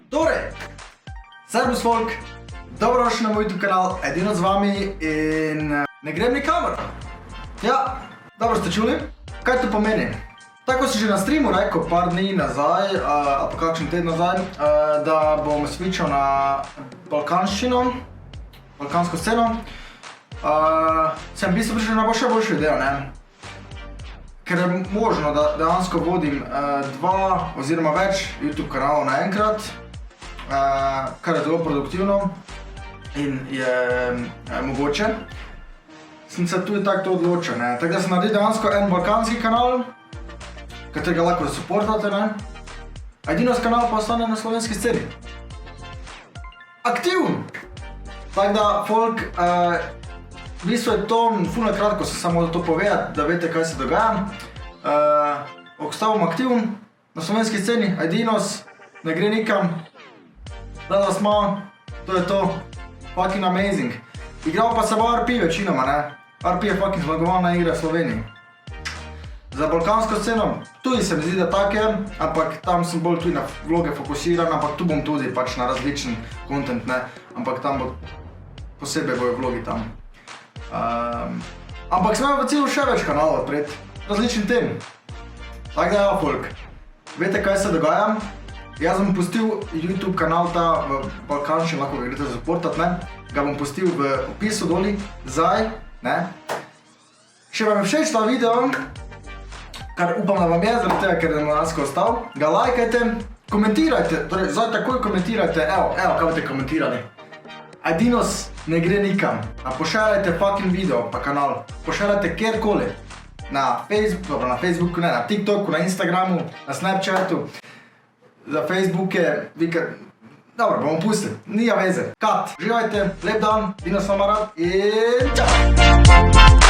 Torej, servus folk, dobrodošli na moj YouTube kanal, edino z vami in ne grem nikamor. Ja, dobro ste čuli? Kaj to pomeni? Tako si že na streamu rekel par dni nazaj, ali pa kakšen teden nazaj, da bom switchal na balkanščino, balkansko sceno. Sem v bistvu prišel na še boljšo idejo, ne? Ker je možno, da dejansko vodim dva oziroma več YouTube kanalov naenkrat, kar je zelo produktivno in je mogoče. Sem se tudi tako to odločil, ne. Tako da sem naredil dejansko en balkanski kanal, katerega lahko supportate, ne. Edino kanal pa ostane na slovenski sceni. Aktivn! Tako da, folk, v bistvu je to ful na kratko, sem samo to povedati, da veste, kaj se dogaja. Ostal bom aktivn na slovenski sceni, edinos, ne gre nikam. Da vas ima, to je to. Fucking amazing. Igral pa se bo RP večinoma, ne. RP je fucking zmagovalna igra v Sloveniji. Za balkansko sceno, tudi se mi zdi, da tak je, ampak tam sem bolj tudi na vloge fokusiran, ampak tu bom tudi pač na različen content, ne. Ampak tam bo, posebej bojo vlogi tam. Ampak sem imel v cilju še več kanalov odpret, različnim tem. Tako da ja, folk, veste kaj se dogaja? Jaz bom pustil YouTube kanal ta v balkanščini, lahko ga greste supportat, ne? Ga bom pustil v opisu doli, zdaj, ne? Še vam je všeč ta video, kar upam, da vam je, zaradi tega, ker je dejansko ostal, ga lajkajte, komentirajte, torej zdaj takoj komentirajte, evo, kaj boste komentirali. Edinos ne gre nikam, pošarajte fucking video pa kanal, pošarajte kjerkoli, na Facebooku, ne, na TikToku, na Instagramu, na Snapchatu, za Facebooke, dobro, bomo pustili, nija veze, cut, uživajte, lep dan, Dinos vam rad in čau!